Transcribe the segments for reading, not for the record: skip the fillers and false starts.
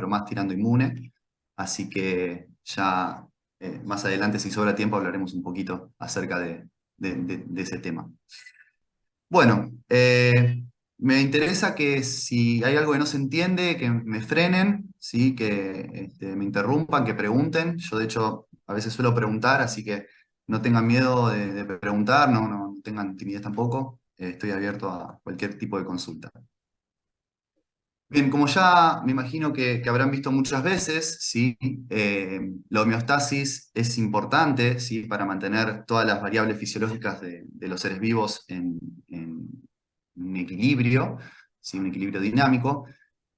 pero más tirando inmune. Así que ya más adelante, si sobra tiempo, hablaremos un poquito acerca de ese tema. Bueno, me interesa que si hay algo que no se entiende, que me frenen, ¿sí? Que me interrumpan, que pregunten. Yo, de hecho, a veces suelo preguntar, así que no tengan miedo de preguntar, no tengan timidez tampoco. Estoy abierto a cualquier tipo de consulta. Bien, como ya me imagino que habrán visto muchas veces, ¿sí? La homeostasis es importante, ¿sí? Para mantener todas las variables fisiológicas de los seres vivos en un equilibrio, ¿sí? Un equilibrio dinámico.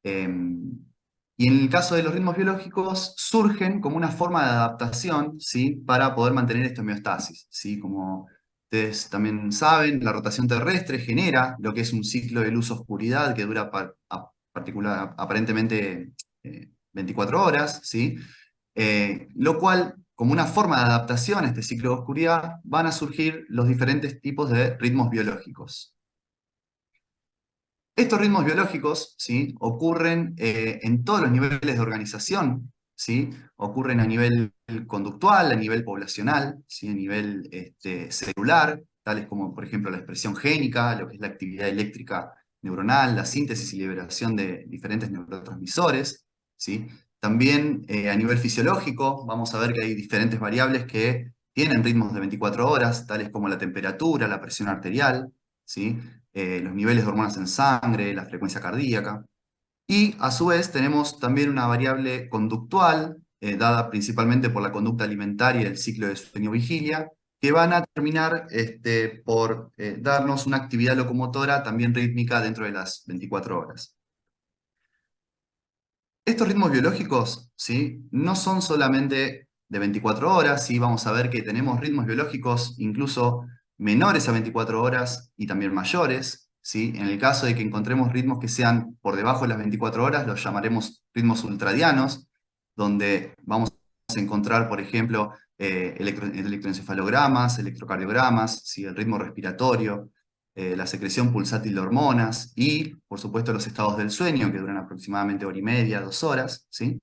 Eh, y en el caso de los ritmos biológicos, surgen como una forma de adaptación, ¿sí? Para poder mantener esta homeostasis, ¿sí? Como ustedes también saben, la rotación terrestre genera lo que es un ciclo de luz-oscuridad que dura aparentemente 24 horas, ¿sí? Lo cual, como una forma de adaptación a este ciclo de oscuridad, van a surgir los diferentes tipos de ritmos biológicos. Estos ritmos biológicos, ¿sí? Ocurren en todos los niveles de organización, ¿sí? Ocurren a nivel conductual, a nivel poblacional, ¿sí? A nivel celular, tales como, por ejemplo, la expresión génica, lo que es la actividad eléctrica neuronal, la síntesis y liberación de diferentes neurotransmisores, ¿sí? También a nivel fisiológico, vamos a ver que hay diferentes variables que tienen ritmos de 24 horas, tales como la temperatura, la presión arterial, ¿sí? Los niveles de hormonas en sangre, la frecuencia cardíaca. Y a su vez tenemos también una variable conductual, dada principalmente por la conducta alimentaria y el ciclo de sueño-vigilia, que van a terminar por darnos una actividad locomotora también rítmica dentro de las 24 horas. Estos ritmos biológicos, ¿sí? No son solamente de 24 horas, ¿sí? Vamos a ver que tenemos ritmos biológicos incluso menores a 24 horas y también mayores, ¿sí? En el caso de que encontremos ritmos que sean por debajo de las 24 horas, los llamaremos ritmos ultradianos, donde vamos a encontrar, por ejemplo, electroencefalogramas, electrocardiogramas, ¿sí? El ritmo respiratorio, la secreción pulsátil de hormonas y, por supuesto, los estados del sueño, que duran aproximadamente hora y media, 2 horas, ¿sí?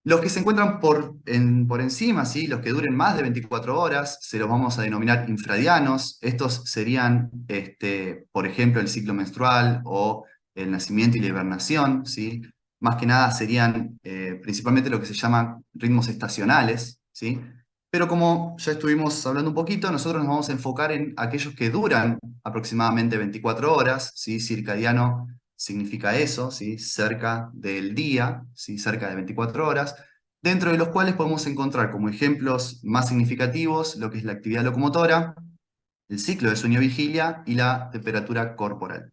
Los que se encuentran por encima, ¿sí? Los que duren más de 24 horas, se los vamos a denominar infradianos. Estos serían, por ejemplo, el ciclo menstrual o el nacimiento y la hibernación, ¿sí? Más que nada serían principalmente lo que se llaman ritmos estacionales, ¿sí? Pero como ya estuvimos hablando un poquito, nosotros nos vamos a enfocar en aquellos que duran aproximadamente 24 horas, ¿sí? Circadiano significa eso, ¿sí? Cerca del día, ¿sí? Cerca de 24 horas, dentro de los cuales podemos encontrar como ejemplos más significativos lo que es la actividad locomotora, el ciclo de sueño-vigilia y la temperatura corporal.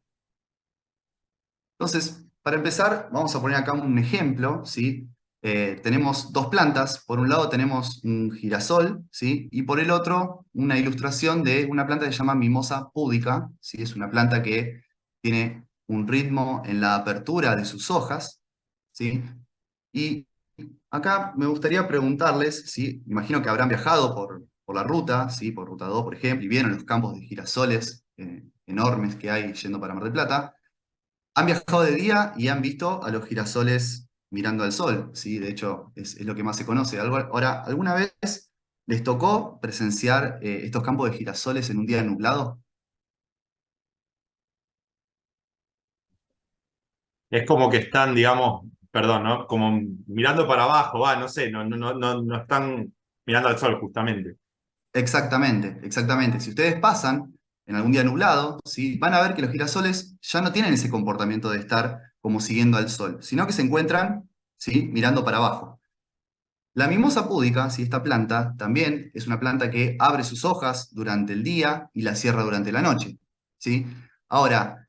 Entonces, para empezar, vamos a poner acá un ejemplo, ¿sí? Tenemos dos plantas, por un lado tenemos un girasol, ¿sí? Y por el otro una ilustración de una planta que se llama mimosa púdica, ¿sí? Es una planta que tiene un ritmo en la apertura de sus hojas, ¿sí? Y acá me gustaría preguntarles, ¿sí? Imagino que habrán viajado por la ruta, ¿sí? Por Ruta 2, por ejemplo, y vieron los campos de girasoles enormes que hay yendo para Mar del Plata. Han viajado de día y han visto a los girasoles mirando al sol, ¿sí? De hecho, es lo que más se conoce. Ahora, ¿alguna vez les tocó presenciar estos campos de girasoles en un día nublado? Es como que están, digamos, perdón, ¿no? Como mirando para abajo, va, no sé, no están mirando al sol justamente. Exactamente, exactamente. Si ustedes pasan en algún día nublado, ¿sí? Van a ver que los girasoles ya no tienen ese comportamiento de estar como siguiendo al sol, sino que se encuentran, ¿sí? Mirando para abajo. La mimosa púdica, ¿sí? Esta planta, también es una planta que abre sus hojas durante el día y las cierra durante la noche, ¿sí? Ahora,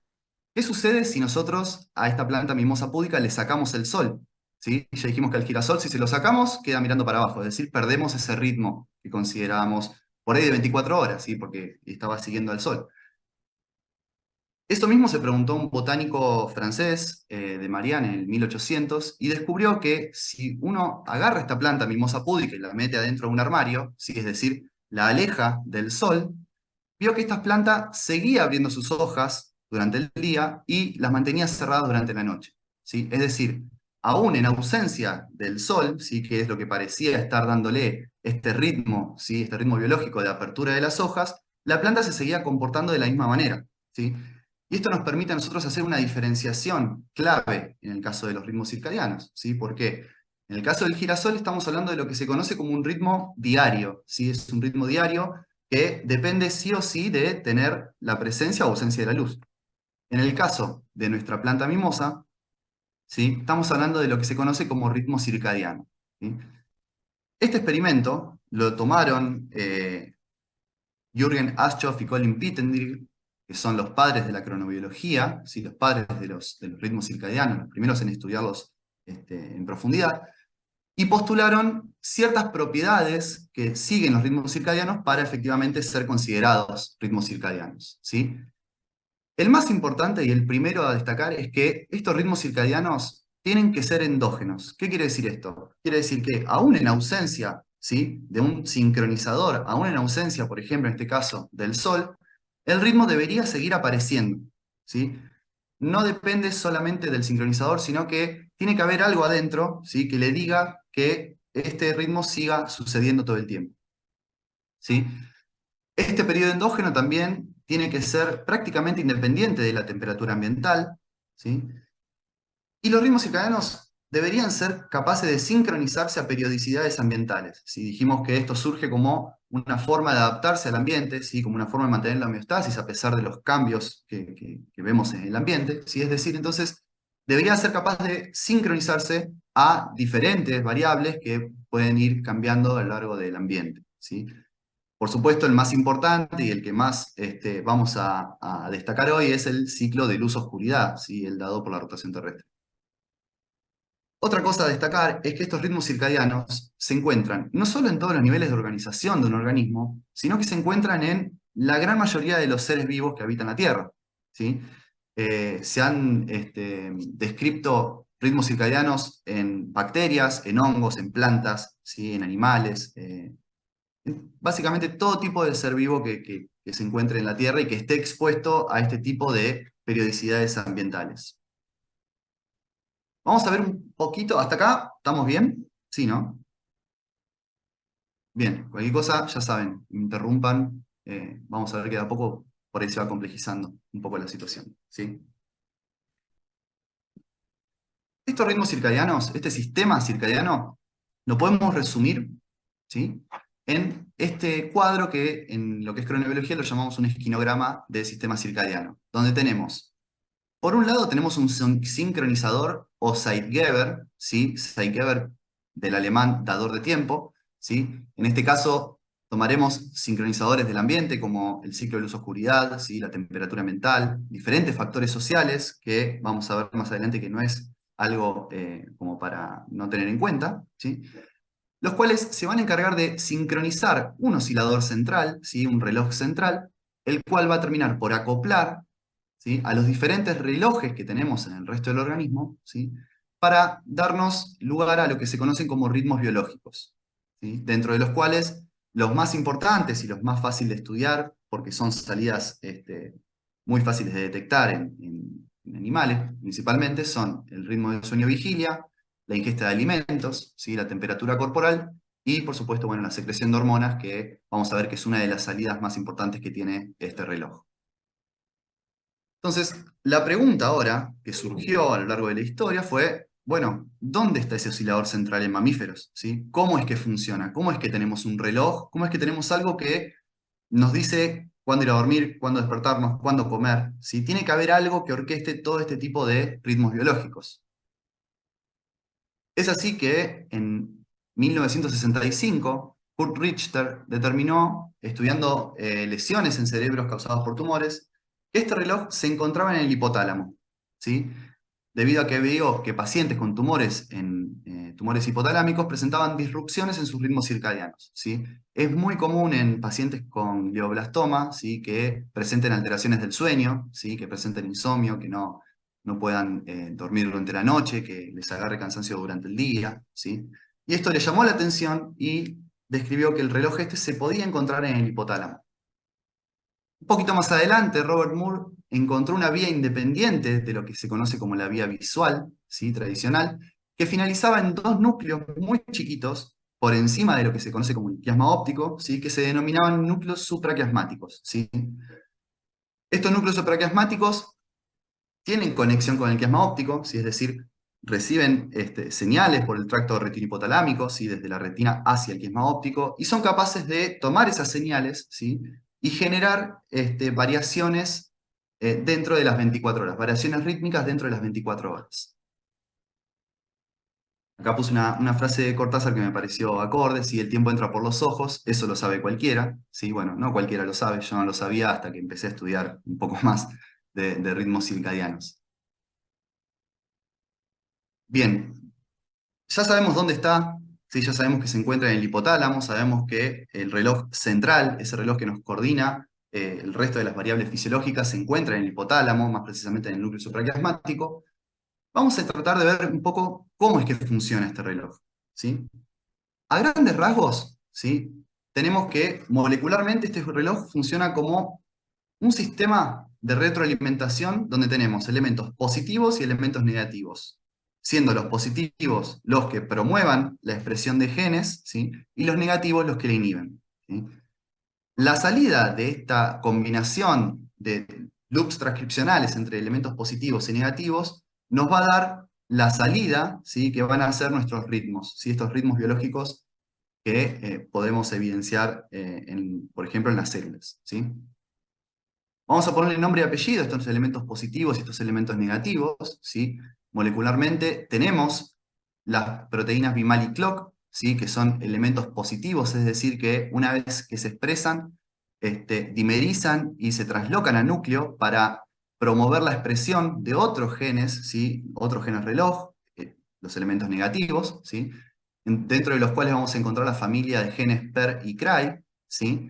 ¿qué sucede si nosotros a esta planta mimosa púdica le sacamos el sol? ¿Sí? Ya dijimos que al girasol, si se lo sacamos, queda mirando para abajo, es decir, perdemos ese ritmo que considerábamos por ahí de 24 horas, ¿sí? Porque estaba siguiendo al sol. Esto mismo se preguntó un botánico francés de Marianne en el 1800 y descubrió que si uno agarra esta planta mimosa púdica y la mete adentro de un armario, ¿sí? Es decir, la aleja del sol, vio que esta planta seguía abriendo sus hojas durante el día y las mantenía cerradas durante la noche, ¿sí? Es decir, aún en ausencia del sol, ¿sí? Que es lo que parecía estar dándole este ritmo, ¿sí? Este ritmo biológico de apertura de las hojas, la planta se seguía comportando de la misma manera, ¿sí? Y esto nos permite a nosotros hacer una diferenciación clave en el caso de los ritmos circadianos, ¿sí? ¿Por qué? En el caso del girasol estamos hablando de lo que se conoce como un ritmo diario, ¿sí? Es un ritmo diario que depende sí o sí de tener la presencia o ausencia de la luz. En el caso de nuestra planta mimosa, ¿sí? Estamos hablando de lo que se conoce como ritmo circadiano, ¿sí? Este experimento lo tomaron Jürgen Aschoff y Colin Pittendrigh, que son los padres de la cronobiología, ¿sí? Los padres de los ritmos circadianos, los primeros en estudiarlos en profundidad, y postularon ciertas propiedades que siguen los ritmos circadianos para efectivamente ser considerados ritmos circadianos, ¿sí? El más importante y el primero a destacar es que estos ritmos circadianos tienen que ser endógenos. ¿Qué quiere decir esto? Quiere decir que aún en ausencia, ¿sí? De un sincronizador, aún en ausencia, por ejemplo, en este caso, del sol, el ritmo debería seguir apareciendo, ¿sí? No depende solamente del sincronizador, sino que tiene que haber algo adentro, ¿sí? Que le diga que este ritmo siga sucediendo todo el tiempo, ¿sí? Este periodo endógeno también tiene que ser prácticamente independiente de la temperatura ambiental, ¿sí? Y los ritmos circadianos deberían ser capaces de sincronizarse a periodicidades ambientales. Si dijimos que esto surge como una forma de adaptarse al ambiente, ¿sí? Como una forma de mantener la homeostasis a pesar de los cambios que vemos en el ambiente, ¿sí? Es decir, entonces, debería ser capaz de sincronizarse a diferentes variables que pueden ir cambiando a lo largo del ambiente, ¿sí? Por supuesto, el más importante y el que más vamos a destacar hoy es el ciclo de luz-oscuridad, ¿sí? El dado por la rotación terrestre. Otra cosa a destacar es que estos ritmos circadianos se encuentran no solo en todos los niveles de organización de un organismo, sino que se encuentran en la gran mayoría de los seres vivos que habitan la Tierra, ¿sí? Se han descrito ritmos circadianos en bacterias, en hongos, en plantas, ¿sí? En animales, básicamente todo tipo de ser vivo que se encuentre en la Tierra y que esté expuesto a este tipo de periodicidades ambientales. Vamos a ver un poquito, hasta acá, ¿estamos bien? Sí, ¿no? Bien, cualquier cosa, ya saben, interrumpan, vamos a ver que de a poco por ahí se va complejizando un poco la situación, ¿sí? Estos ritmos circadianos, este sistema circadiano, lo podemos resumir, ¿sí? En este cuadro que en lo que es cronobiología lo llamamos un esquinograma del sistema circadiano, donde tenemos, por un lado tenemos un sincronizador o Zeitgeber, ¿sí? Zeitgeber del alemán dador de tiempo, ¿sí? En este caso tomaremos sincronizadores del ambiente como el ciclo de luz-oscuridad, ¿sí? La temperatura ambiental, diferentes factores sociales que vamos a ver más adelante que no es algo como para no tener en cuenta, ¿sí? Los cuales se van a encargar de sincronizar un oscilador central, ¿sí? Un reloj central, el cual va a terminar por acoplar, ¿sí? A los diferentes relojes que tenemos en el resto del organismo, ¿sí? Para darnos lugar a lo que se conocen como ritmos biológicos, ¿sí? Dentro de los cuales los más importantes y los más fáciles de estudiar, porque son salidas muy fáciles de detectar en animales principalmente, son el ritmo de sueño-vigilia, la ingesta de alimentos, ¿sí? La temperatura corporal y, por supuesto, bueno, la secreción de hormonas, que vamos a ver que es una de las salidas más importantes que tiene este reloj. Entonces, la pregunta ahora que surgió a lo largo de la historia fue, bueno, ¿dónde está ese oscilador central en mamíferos? ¿Sí? ¿Cómo es que funciona? ¿Cómo es que tenemos un reloj? ¿Cómo es que tenemos algo que nos dice cuándo ir a dormir, cuándo despertarnos, cuándo comer? ¿Sí? Tiene que haber algo que orqueste todo este tipo de ritmos biológicos. Es así que en 1965, Kurt Richter determinó, estudiando lesiones en cerebros causadas por tumores, que este reloj se encontraba en el hipotálamo, ¿sí? Debido a que vio que pacientes con tumores, tumores hipotalámicos presentaban disrupciones en sus ritmos circadianos, ¿sí? Es muy común en pacientes con glioblastoma, ¿sí? Que presenten alteraciones del sueño, ¿sí? Que presenten insomnio, que no puedan dormir durante la noche, que les agarre cansancio durante el día, ¿sí? Y esto le llamó la atención y describió que el reloj este se podía encontrar en el hipotálamo. Un poquito más adelante, Robert Moore encontró una vía independiente de lo que se conoce como la vía visual, ¿sí? Tradicional, que finalizaba en dos núcleos muy chiquitos, por encima de lo que se conoce como el quiasma óptico, ¿sí? Que se denominaban núcleos supraquiasmáticos, ¿sí? Estos núcleos supraquiasmáticos tienen conexión con el quiasma óptico, ¿sí? Es decir, reciben señales por el tracto retinohipotalámico, ¿sí? Desde la retina hacia el quiasma óptico, y son capaces de tomar esas señales, ¿sí? Y generar variaciones dentro de las 24 horas, variaciones rítmicas dentro de las 24 horas. Acá puse una frase de Cortázar que me pareció acorde: si el tiempo entra por los ojos, eso lo sabe cualquiera. Sí, bueno, no cualquiera lo sabe, yo no lo sabía hasta que empecé a estudiar un poco más de ritmos circadianos. Bien, ya sabemos dónde está, ¿sí? Ya sabemos que se encuentra en el hipotálamo, sabemos que el reloj central, ese reloj que nos coordina el resto de las variables fisiológicas, se encuentra en el hipotálamo, más precisamente en el núcleo supraquiasmático. Vamos a tratar de ver un poco cómo es que funciona este reloj, ¿sí? A grandes rasgos, ¿sí? Tenemos que molecularmente este reloj funciona como un sistema de retroalimentación donde tenemos elementos positivos y elementos negativos, siendo los positivos los que promuevan la expresión de genes, ¿sí? Y los negativos los que la inhiben, ¿sí? La salida de esta combinación de loops transcripcionales entre elementos positivos y negativos nos va a dar la salida, ¿sí? Que van a ser nuestros ritmos, ¿sí? Estos ritmos biológicos que podemos evidenciar, por ejemplo, en las células, ¿sí? Vamos a ponerle nombre y apellido a estos elementos positivos y estos elementos negativos, ¿sí? Molecularmente tenemos las proteínas Bimal y Clock, ¿sí? Que son elementos positivos, es decir, que una vez que se expresan, dimerizan y se translocan al núcleo para promover la expresión de otros genes, ¿sí? Otros genes reloj, los elementos negativos, ¿sí? Dentro de los cuales vamos a encontrar la familia de genes PER y CRY, ¿sí?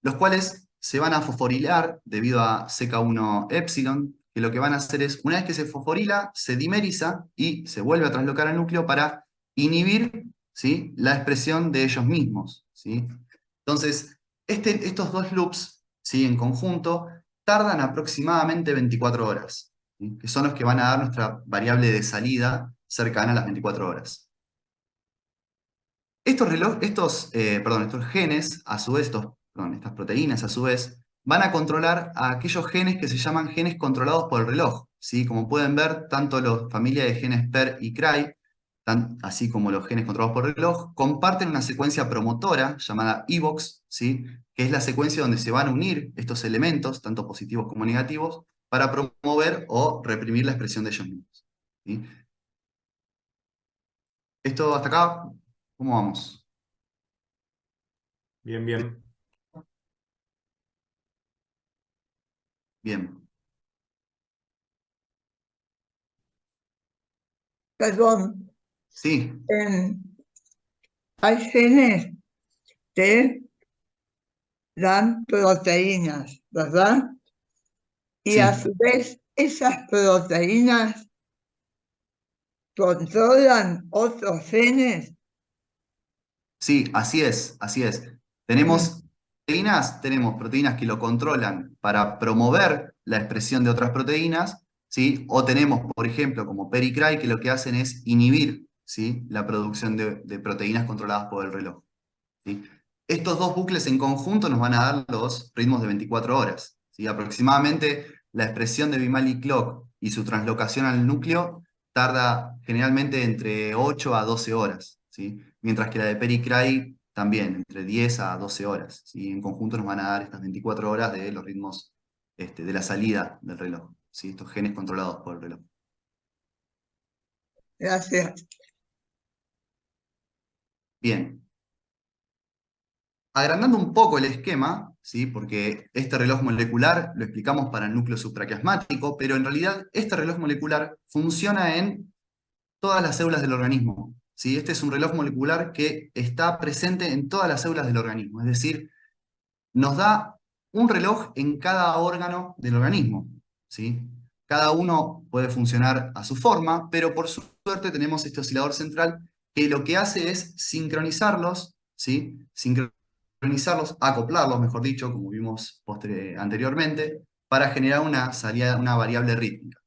Los cuales se van a fosforilar debido a CK1 epsilon, que lo que van a hacer es, una vez que se fosforila, se dimeriza y se vuelve a traslocar al núcleo para inhibir, ¿sí? La expresión de ellos mismos, ¿sí? Entonces, estos dos loops, ¿sí? En conjunto tardan aproximadamente 24 horas, ¿sí? Que son los que van a dar nuestra variable de salida cercana a las 24 horas. Estos genes, a su vez, estas proteínas, a su vez, van a controlar a aquellos genes que se llaman genes controlados por el reloj, ¿sí? Como pueden ver, tanto la familia de genes PER y CRY, así como los genes controlados por el reloj, comparten una secuencia promotora llamada EVOX, ¿sí? Que es la secuencia donde se van a unir estos elementos, tanto positivos como negativos, para promover o reprimir la expresión de ellos mismos, ¿sí? Esto hasta acá, ¿cómo vamos? Bien, bien. Bien. Perdón, Sí, em, hay genes que dan proteínas, ¿verdad? Y a sí. su vez, esas proteínas controlan otros genes. Sí, así es, así es. Mm, Tenemos proteínas que lo controlan para promover la expresión de otras proteínas, ¿sí? O tenemos, por ejemplo, como pericray, que lo que hacen es inhibir, ¿sí? La producción de proteínas controladas por el reloj, ¿sí? Estos dos bucles en conjunto nos van a dar los ritmos de 24 horas, ¿sí? Aproximadamente la expresión de Bimal clock y su translocación al núcleo tarda generalmente entre 8 a 12 horas, ¿sí? Mientras que la de Pericray también, entre 10 a 12 horas, ¿sí? En conjunto nos van a dar estas 24 horas de los ritmos de la salida del reloj, ¿sí? Estos genes controlados por el reloj. gracias. Bien. Agrandando un poco el esquema, ¿sí? Porque este reloj molecular lo explicamos para el núcleo supraquiasmático, pero en realidad este reloj molecular funciona en todas las células del organismo, ¿sí? Este es un reloj molecular que está presente en todas las células del organismo, es decir, nos da un reloj en cada órgano del organismo, ¿sí? Cada uno puede funcionar a su forma, pero por suerte tenemos este oscilador central que lo que hace es sincronizarlos, ¿sí? Sincronizarlos, acoplarlos, mejor dicho, como vimos anteriormente, para generar una salida, una variable rítmica.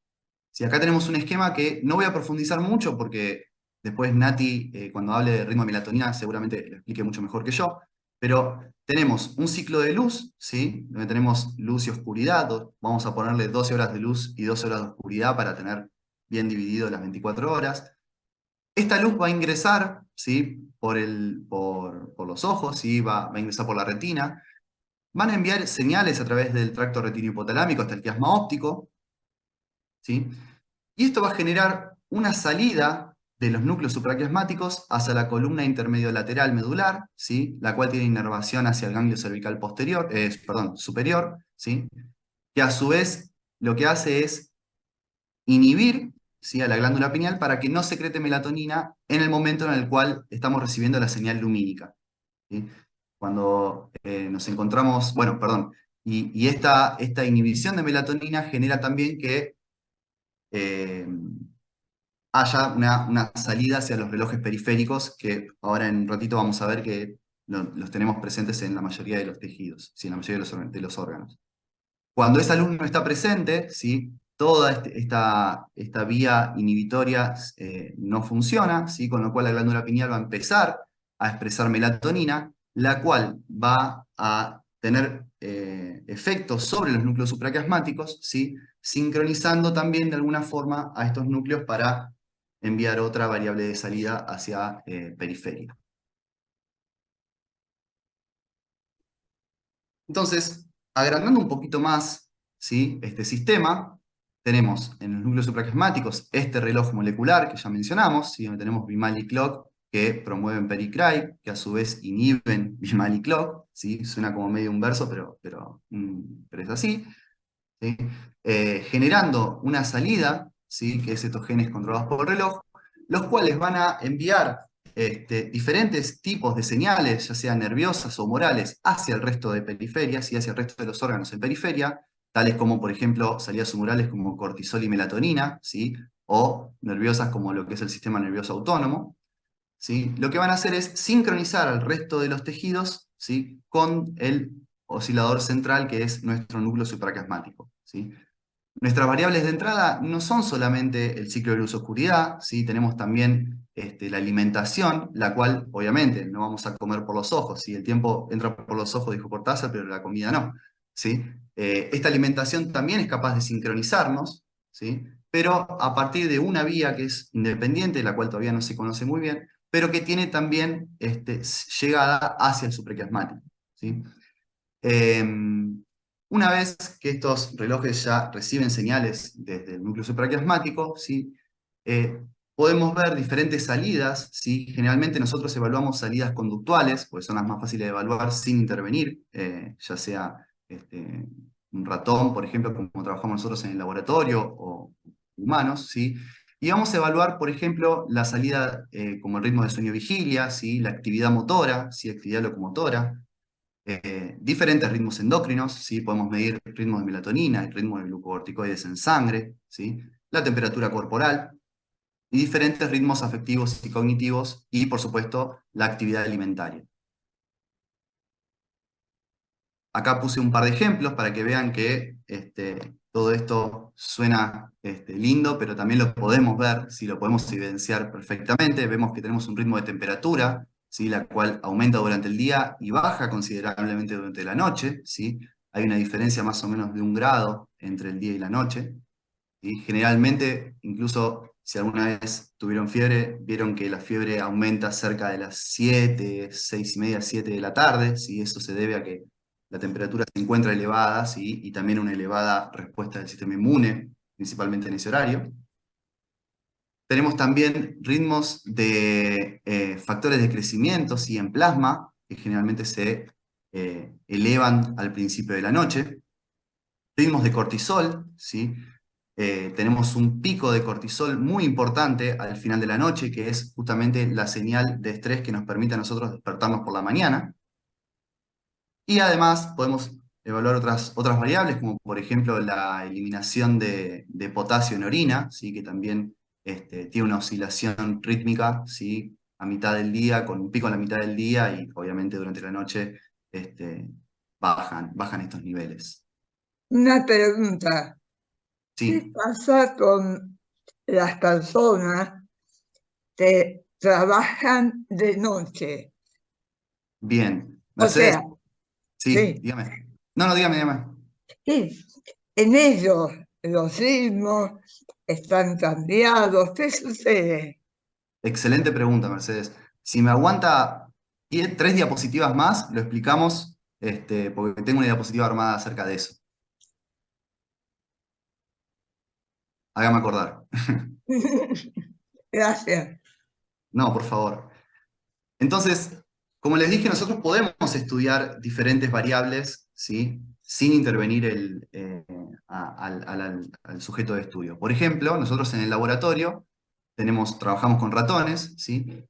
Si acá tenemos un esquema que no voy a profundizar mucho porque Después Nati, cuando hable de ritmo de melatonina, seguramente lo explique mucho mejor que yo. Pero tenemos un ciclo de luz, ¿sí? Donde tenemos luz y oscuridad. Vamos a ponerle 12 horas de luz y 12 horas de oscuridad para tener bien dividido las 24 horas. Esta luz va a ingresar, ¿sí? por los ojos, ¿sí? Va a ingresar por la retina. Van a enviar señales a través del tracto retinohipotalámico hasta el quiasma óptico, ¿sí? Y esto va a generar una salida de los núcleos supraquiasmáticos hacia la columna intermedio-lateral medular, ¿sí? La cual tiene inervación hacia el ganglio cervical posterior, superior, ¿sí? Que a su vez lo que hace es inhibir, ¿sí? a la glándula pineal para que no secrete melatonina en el momento en el cual estamos recibiendo la señal lumínica, ¿sí? Cuando nos encontramos, bueno, perdón, y esta inhibición de melatonina genera también que eh, haya una salida hacia los relojes periféricos, que ahora en un ratito vamos a ver que los tenemos presentes en la mayoría de los tejidos, ¿sí? En la mayoría de los órganos. Cuando esa luz no está presente, ¿sí? Toda esta vía inhibitoria no funciona, ¿sí? Con lo cual la glándula pineal va a empezar a expresar melatonina, la cual va a tener efectos sobre los núcleos supraquiasmáticos, ¿sí? Sincronizando también de alguna forma a estos núcleos para enviar otra variable de salida hacia periferia. Entonces, agrandando un poquito más, ¿sí? Este sistema, tenemos en los núcleos supraquiasmáticos este reloj molecular que ya mencionamos, ¿sí? Donde tenemos Bimali Clock que promueven Pericray, que a su vez inhiben Bimali Clock, ¿sí? Suena como medio un verso, pero es así, ¿sí? Generando una salida, ¿sí? Que es estos genes controlados por el reloj, los cuales van a enviar diferentes tipos de señales, ya sean nerviosas o morales, hacia el resto de periferias y hacia el resto de los órganos en periferia, tales como, por ejemplo, salidas humorales como cortisol y melatonina, ¿sí? O nerviosas como lo que es el sistema nervioso autónomo, ¿sí? Lo que van a hacer es sincronizar al resto de los tejidos, ¿sí? Con el oscilador central, que es nuestro núcleo supraquiasmático, ¿sí? Nuestras variables de entrada no son solamente el ciclo de luz-oscuridad, ¿sí? Tenemos también la alimentación, la cual obviamente no vamos a comer por los ojos, ¿sí? El tiempo entra por los ojos, dijo Cortázar, pero la comida no, ¿sí? Esta alimentación también es capaz de sincronizarnos, ¿sí? Pero a partir de una vía que es independiente, la cual todavía no se conoce muy bien, pero que tiene también llegada hacia el supraquiasmático, ¿sí? Una vez que estos relojes ya reciben señales desde el núcleo supraquiasmático, ¿sí? Podemos ver diferentes salidas, ¿sí? Generalmente nosotros evaluamos salidas conductuales, porque son las más fáciles de evaluar sin intervenir, ya sea un ratón, por ejemplo, como trabajamos nosotros en el laboratorio, o humanos, ¿sí? Y vamos a evaluar, por ejemplo, la salida como el ritmo de sueño-vigilia, ¿sí? La actividad motora, ¿sí? Actividad locomotora, diferentes ritmos endocrinos, ¿sí? Podemos medir ritmos de melatonina y ritmos de glucocorticoides en sangre, ¿sí? La temperatura corporal y diferentes ritmos afectivos y cognitivos y, por supuesto, la actividad alimentaria. Acá puse un par de ejemplos para que vean que todo esto suena lindo, pero también lo podemos ver, ¿sí? Lo podemos evidenciar perfectamente. Vemos que tenemos un ritmo de temperatura, ¿sí? La cual aumenta durante el día y baja considerablemente durante la noche, ¿sí? Hay una diferencia más o menos de 1 grado entre el día y la noche. ¿Sí? Generalmente, incluso si alguna vez tuvieron fiebre, vieron que la fiebre aumenta cerca de las 7, 6:30, 7 de la tarde, ¿sí? Eso se debe a que la temperatura se encuentra elevada, ¿sí? Y también una elevada respuesta del sistema inmune, principalmente en ese horario. Tenemos también ritmos de factores de crecimiento, ¿sí? En plasma, que generalmente se elevan al principio de la noche. Ritmos de cortisol, ¿sí? Tenemos un pico de cortisol muy importante al final de la noche, que es justamente la señal de estrés que nos permite a nosotros despertarnos por la mañana. Y además podemos evaluar otras variables, como por ejemplo la eliminación de potasio en orina, ¿sí? Que también tiene una oscilación rítmica, ¿sí? A mitad del día, con un pico en la mitad del día, y obviamente durante la noche bajan estos niveles. Una pregunta. ¿Qué Sí. pasa con las personas que trabajan de noche. Bien. O Mercedes, sea, sí, sí, dígame. No, no, dígame, dígame. y en ellos los ritmos están cambiados. ¿Qué sucede? Excelente pregunta, Mercedes. Si me aguanta 3 diapositivas más, lo explicamos, porque tengo una diapositiva armada acerca de eso. Hágame acordar. Gracias. No, por favor. Entonces, como les dije, nosotros podemos estudiar diferentes variables, ¿sí? Sin intervenir al sujeto de estudio. Por ejemplo, nosotros en el laboratorio trabajamos con ratones, ¿sí?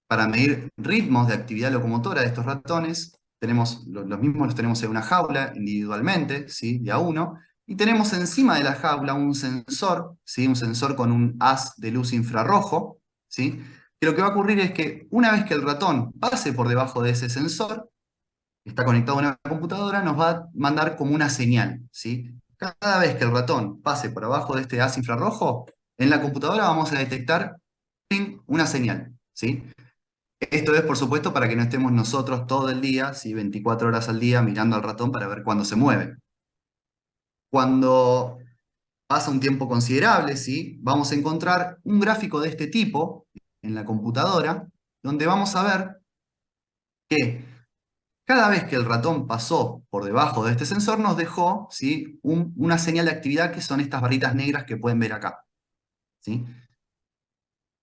Para medir ritmos de actividad locomotora de estos ratones, los mismos los tenemos en una jaula individualmente, ¿sí? De a uno, y tenemos encima de la jaula un sensor, ¿sí? Un sensor con un haz de luz infrarrojo, ¿sí? Que lo que va a ocurrir es que una vez que el ratón pase por debajo de ese sensor, está conectado a una computadora, nos va a mandar como una señal, ¿sí? Cada vez que el ratón pase por abajo de este haz infrarrojo, en la computadora vamos a detectar ¡ping! Una señal, ¿sí? Esto es, por supuesto, para que no estemos nosotros todo el día, ¿sí? 24 horas al día, mirando al ratón para ver cuándo se mueve. Cuando pasa un tiempo considerable, ¿sí? Vamos a encontrar un gráfico de este tipo en la computadora, donde vamos a ver que cada vez que el ratón pasó por debajo de este sensor, nos dejó, ¿sí? Una señal de actividad que son estas barritas negras que pueden ver acá, ¿sí?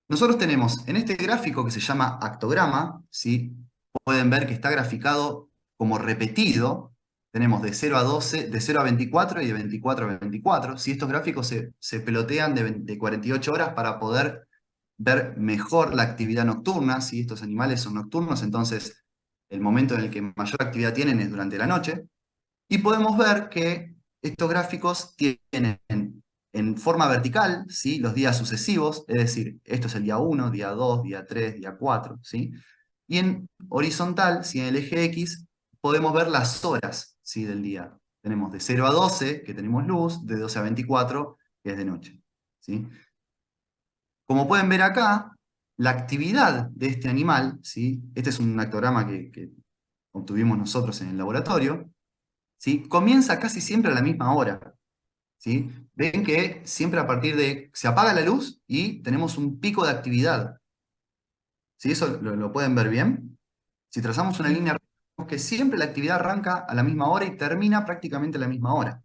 Nosotros tenemos en este gráfico que se llama actograma, ¿sí? Pueden ver que está graficado como repetido. Tenemos de 0 a 12, de 0 a 24 y de 24 a 24. ¿Sí? Estos gráficos se pelotean de 48 horas para poder ver mejor la actividad nocturna. ¿Sí? Estos animales son nocturnos, entonces el momento en el que mayor actividad tienen es durante la noche. Y podemos ver que estos gráficos tienen en forma vertical, ¿sí? Los días sucesivos, es decir, esto es el día 1, día 2, día 3, día 4, ¿sí? Y en horizontal, ¿sí? En el eje X, podemos ver las horas, ¿sí? Del día. Tenemos de 0 a 12, que tenemos luz, de 12 a 24, que es de noche, ¿sí? Como pueden ver acá, la actividad de este animal, ¿sí? Este es un actograma que obtuvimos nosotros en el laboratorio, ¿sí? Comienza casi siempre a la misma hora, ¿sí? Ven que siempre a partir de... se apaga la luz y tenemos un pico de actividad, ¿sí? Eso lo pueden ver bien. Si trazamos una línea, vemos que siempre la actividad arranca a la misma hora y termina prácticamente a la misma hora.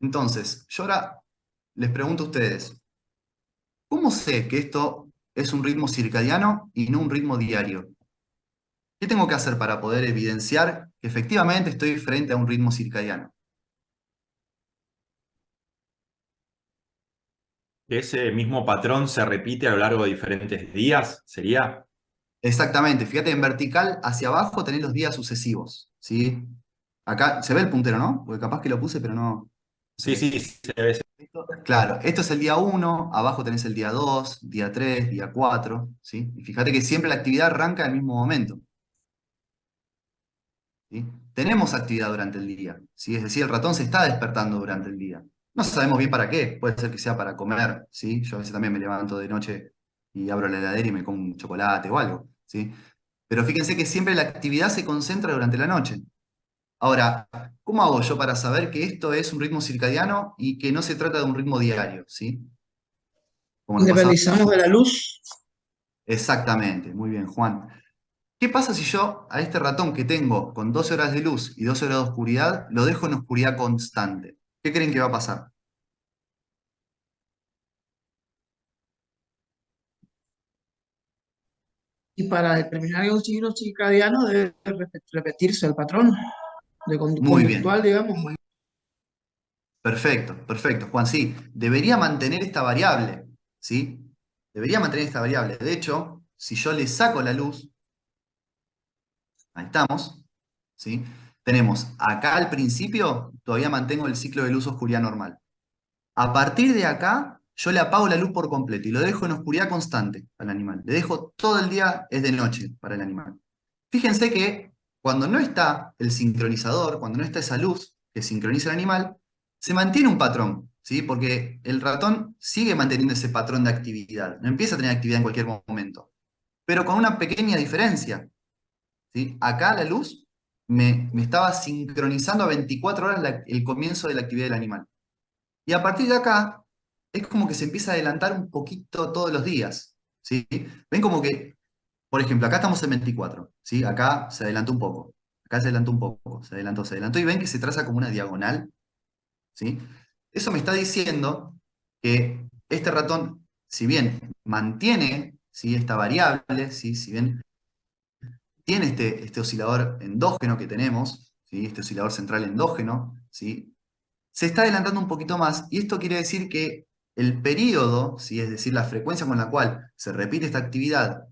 Entonces, yo ahora les pregunto a ustedes, ¿cómo sé que esto es un ritmo circadiano y no un ritmo diario? ¿Qué tengo que hacer para poder evidenciar que efectivamente estoy frente a un ritmo circadiano? ¿Ese mismo patrón se repite a lo largo de diferentes días? ¿Sería? Exactamente, fíjate, en vertical hacia abajo tenés los días sucesivos, ¿sí? Acá se ve el puntero, ¿no? Porque capaz que lo puse, pero no se Sí, ve. sí, se ve. Claro, esto es el día 1, abajo tenés el día 2, día 3, día 4, ¿sí? Y fíjate que siempre la actividad arranca al mismo momento, ¿sí? Tenemos actividad durante el día, ¿sí? Es decir, el ratón se está despertando durante el día. No sabemos bien para qué, puede ser que sea para comer, ¿sí? Yo a veces también me levanto de noche y abro la heladera y me como un chocolate o algo, ¿sí? Pero fíjense que siempre la actividad se concentra durante la noche. Ahora, ¿cómo hago yo para saber que esto es un ritmo circadiano y que no se trata de un ritmo diario? ¿Sí? Como nos pasaba. Independizamos de la luz. Exactamente, muy bien, Juan. ¿Qué pasa si yo a este ratón que tengo con 12 horas de luz y 12 horas de oscuridad lo dejo en oscuridad constante? ¿Qué creen que va a pasar? Y para determinar el signo circadiano debe repetirse el patrón de Muy bien, conductual, digamos. perfecto, perfecto, Juan. Sí, debería mantener esta variable, ¿sí? Debería mantener esta variable. De hecho, si yo le saco la luz, ahí estamos, ¿sí? Tenemos acá al principio, todavía mantengo el ciclo de luz-oscuridad normal. A partir de acá, yo le apago la luz por completo y lo dejo en oscuridad constante al animal. Le dejo todo el día, es de noche para el animal. Fíjense que cuando no está el sincronizador, cuando no está esa luz, que sincroniza el animal, se mantiene un patrón, ¿sí? Porque el ratón sigue manteniendo ese patrón de actividad, no empieza a tener actividad en cualquier momento, pero con una pequeña diferencia, ¿sí? Acá la luz me estaba sincronizando a 24 horas el comienzo de la actividad del animal. Y a partir de acá, es como que se empieza a adelantar un poquito todos los días, ¿sí? Ven como que, por ejemplo, acá estamos en 24, ¿sí? Acá se adelantó un poco, acá se adelantó un poco, se adelantó, y ven que se traza como una diagonal, ¿sí? Eso me está diciendo que este ratón, si bien mantiene, ¿sí? Esta variable, ¿sí? Si bien tiene este oscilador endógeno que tenemos, ¿sí? Este oscilador central endógeno, ¿sí? Se está adelantando un poquito más, y esto quiere decir que el periodo, ¿sí? Es decir, la frecuencia con la cual se repite esta actividad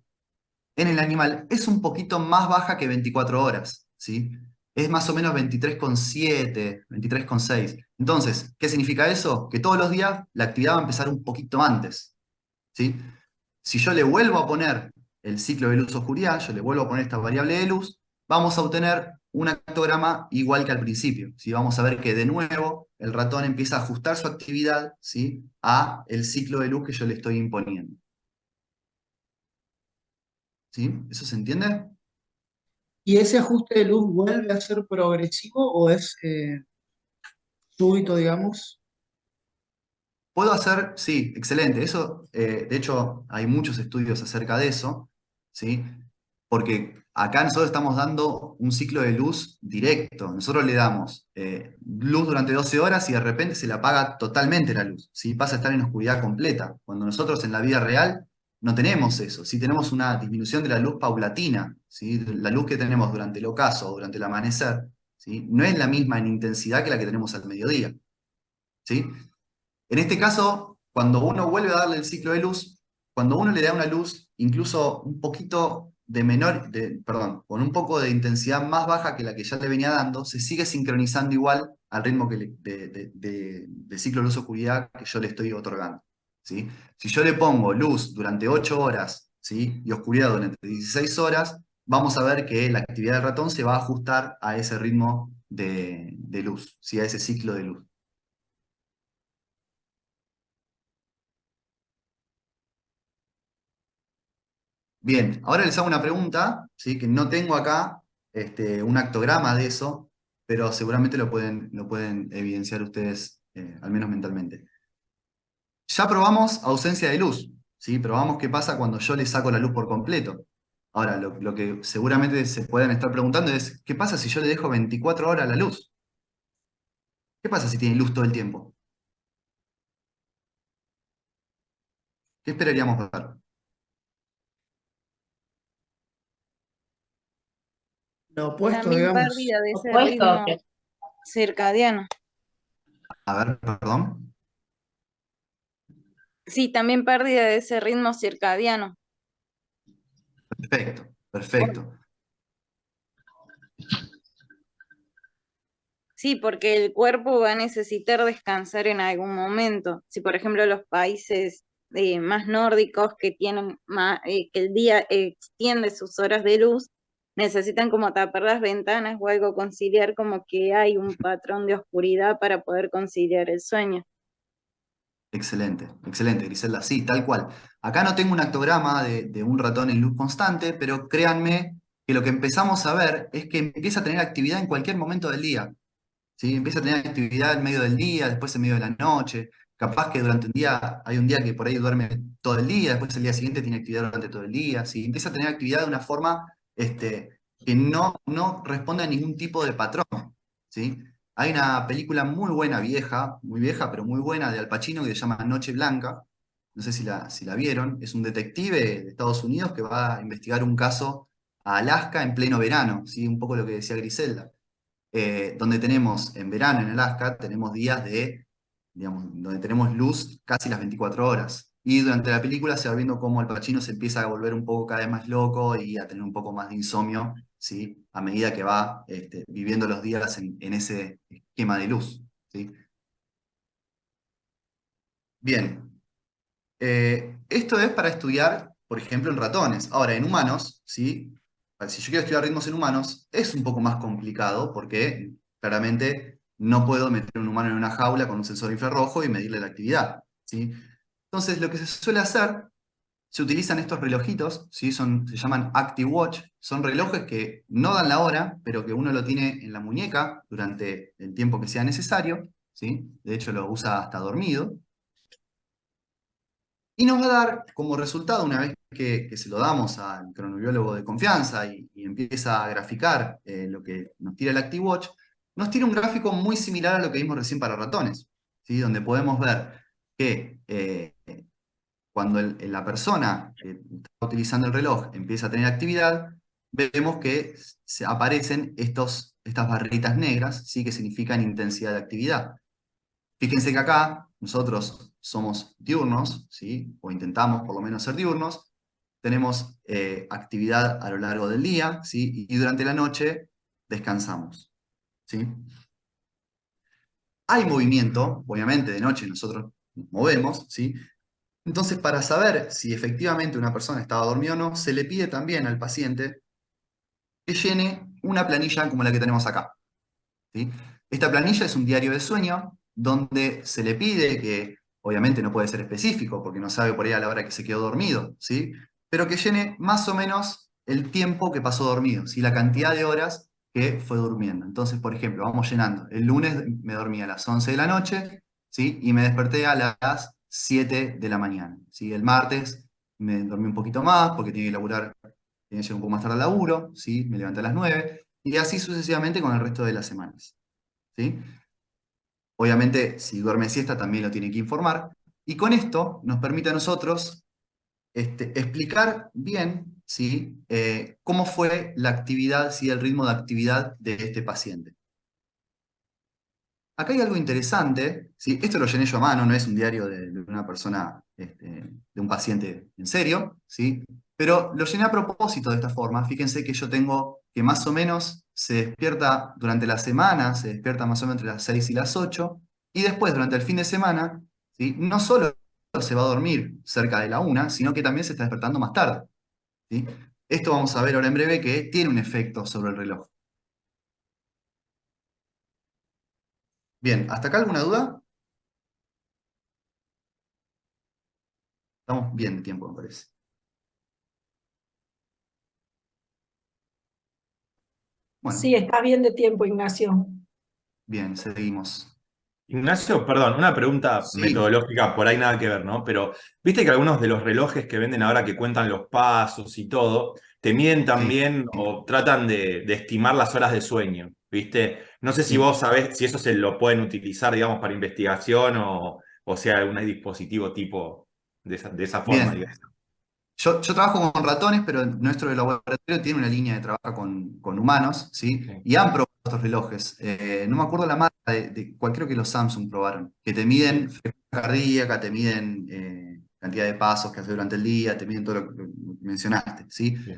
en el animal es un poquito más baja que 24 horas, ¿sí? Es más o menos 23,7, 23,6. Entonces, ¿qué significa eso? Que todos los días la actividad va a empezar un poquito antes, ¿sí? Si yo le vuelvo a poner el ciclo de luz-oscuridad, yo le vuelvo a poner esta variable de luz, vamos a obtener un actograma igual que al principio, ¿sí? Vamos a ver que de nuevo el ratón empieza a ajustar su actividad, ¿sí? A el ciclo de luz que yo le estoy imponiendo. ¿Sí? ¿Eso se entiende? ¿Y ese ajuste de luz vuelve a ser progresivo o es súbito, digamos? Puedo hacer, sí, excelente. Eso, de hecho, hay muchos estudios acerca de eso, ¿sí? Porque acá nosotros estamos dando un ciclo de luz directo. Nosotros le damos luz durante 12 horas y de repente se le apaga totalmente la luz, ¿sí? Pasa a estar en oscuridad completa. Cuando nosotros en la vida real no tenemos eso, sí tenemos una disminución de la luz paulatina, ¿sí? La luz que tenemos durante el ocaso o durante el amanecer, ¿sí? No es la misma en intensidad que la que tenemos al mediodía, ¿sí? En este caso, cuando uno vuelve a darle el ciclo de luz, cuando uno le da una luz incluso un poquito de menor, perdón, con un poco de intensidad más baja que la que ya le venía dando, se sigue sincronizando igual al ritmo de ciclo luz-oscuridad que yo le estoy otorgando, ¿sí? Si yo le pongo luz durante 8 horas, ¿sí? Y oscuridad durante 16 horas, vamos a ver que la actividad del ratón se va a ajustar a ese ritmo de luz, ¿sí? A ese ciclo de luz. Bien, ahora les hago una pregunta, ¿sí? Que no tengo acá un actograma de eso, pero seguramente lo pueden evidenciar ustedes, al menos mentalmente. Ya probamos ausencia de luz, ¿sí? Probamos qué pasa cuando yo le saco la luz por completo. Ahora, lo que seguramente se pueden estar preguntando es, ¿qué pasa si yo le dejo 24 horas la luz? ¿Qué pasa si tiene luz todo el tiempo? ¿Qué esperaríamos ver? Lo opuesto, También digamos. pérdida de ese Opuesto, ritmo circadiano. A ver, perdón. Sí, también pérdida de ese ritmo circadiano. Perfecto, Por- perfecto. sí, porque el cuerpo va a necesitar descansar en algún momento. Si, por ejemplo, los países más nórdicos que tienen más, que el día extiende sus horas de luz, necesitan como tapar las ventanas o algo conciliar como que hay un patrón de oscuridad para poder conciliar el sueño. Excelente, excelente, Griselda. Sí, tal cual. Acá no tengo un actograma de un ratón en luz constante, pero créanme que lo que empezamos a ver es que empieza a tener actividad en cualquier momento del día, ¿sí? Empieza a tener actividad en medio del día, después en medio de la noche. Capaz que durante un día, hay un día que por ahí duerme todo el día, después el día siguiente tiene actividad durante todo el día, ¿sí? Empieza a tener actividad de una forma que no responde a ningún tipo de patrón, ¿sí? Hay una película muy buena, vieja, muy vieja, pero muy buena, de Al Pacino que se llama Noche Blanca. No sé si la vieron. Es un detective de Estados Unidos que va a investigar un caso a Alaska en pleno verano, ¿sí? Un poco lo que decía Griselda. Donde tenemos, en verano en Alaska, tenemos días digamos, donde tenemos luz casi las 24 horas. Y durante la película se va viendo cómo Al Pacino se empieza a volver un poco cada vez más loco y a tener un poco más de insomnio, ¿sí? A medida que va viviendo los días en ese esquema de luz, ¿sí? Bien, esto es para estudiar, por ejemplo, en ratones. Ahora, en humanos, ¿sí? Si yo quiero estudiar ritmos en humanos, es un poco más complicado porque claramente no puedo meter un humano en una jaula con un sensor infrarrojo y medirle la actividad, ¿sí? Entonces, lo que se suele hacer, se utilizan estos relojitos, ¿sí? Se llaman Active Watch, son relojes que no dan la hora, pero que uno lo tiene en la muñeca durante el tiempo que sea necesario, ¿sí? De hecho, lo usa hasta dormido. Y nos va a dar como resultado, una vez que se lo damos al cronobiólogo de confianza y empieza a graficar lo que nos tira el ActiveWatch, nos tira un gráfico muy similar a lo que vimos recién para ratones, ¿sí? Donde podemos ver que cuando la persona que está utilizando el reloj empieza a tener actividad, vemos que se aparecen estas barritas negras, ¿sí? Que significan intensidad de actividad. Fíjense que acá nosotros somos diurnos, ¿sí? O intentamos por lo menos ser diurnos, tenemos actividad a lo largo del día, ¿sí? Y durante la noche descansamos, ¿sí? Hay movimiento, obviamente de noche nosotros nos movemos, ¿sí? Entonces, para saber si efectivamente una persona estaba dormida o no, se le pide también al paciente que llene una planilla como la que tenemos acá, ¿sí? Esta planilla es un diario de sueño donde se le pide que, obviamente no puede ser específico porque no sabe por ahí a la hora que se quedó dormido, ¿sí? Pero que llene más o menos el tiempo que pasó dormido, ¿sí? La cantidad de horas que fue durmiendo. Entonces, por ejemplo, vamos llenando. El lunes me dormí a las 11 de la noche, ¿sí? Y me desperté a las 7 de la mañana, ¿sí? El martes me dormí un poquito más porque tenía que laburar, tenía que llegar un poco más tarde al laburo, ¿sí? Me levanté a las 9 y así sucesivamente con el resto de las semanas, ¿sí? Obviamente, si duerme siesta también lo tiene que informar. Y con esto nos permite a nosotros explicar bien, ¿sí? Cómo fue la actividad, ¿sí? El ritmo de actividad de este paciente. Acá hay algo interesante, ¿sí? Esto lo llené yo a mano, no es un diario de una persona, de un paciente en serio, ¿sí? Pero lo llené a propósito de esta forma. Fíjense que yo tengo que más o menos se despierta durante la semana, se despierta más o menos entre las 6 y las 8, y después durante el fin de semana, ¿sí? No solo se va a dormir cerca de la 1, sino que también se está despertando más tarde, ¿sí? Esto vamos a ver ahora en breve que tiene un efecto sobre el reloj. Bien, ¿hasta acá alguna duda? Estamos bien de tiempo, me parece. Bueno, Sí, está bien de tiempo, Ignacio. bien, seguimos. Ignacio, perdón, una pregunta Sí, metodológica, por ahí nada que ver, ¿no? Pero viste que algunos de los relojes que venden ahora que cuentan los pasos y todo, te miden sí, también o tratan de estimar las horas de sueño, ¿viste? No sé si sí. vos sabés si eso se lo pueden utilizar, digamos, para investigación o sea algún dispositivo tipo de esa forma, Bien. digamos. Yo trabajo con ratones, pero nuestro laboratorio tiene una línea de trabajo con humanos, ¿sí? Sí, Y han probado estos relojes. No me acuerdo la marca de cuál, creo que los Samsung probaron, que te miden sí, frecuencia cardíaca, te miden cantidad de pasos que haces durante el día, te miden todo lo que mencionaste, ¿sí? sí.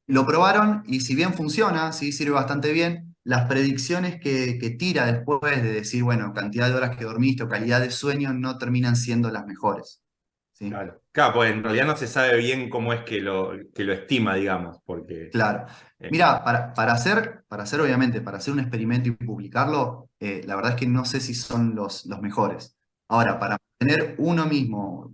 Lo probaron y si bien funciona, sí, sirve bastante bien, las predicciones que tira después de decir, bueno, cantidad de horas que dormiste o calidad de sueño no terminan siendo las mejores, ¿sí? Claro. Claro, pues en realidad no se sabe bien cómo es que lo estima, digamos, porque... Claro. eh, Mira, para hacer, obviamente, para hacer un experimento y publicarlo, la verdad es que no sé si son los mejores. Ahora, para tener uno mismo,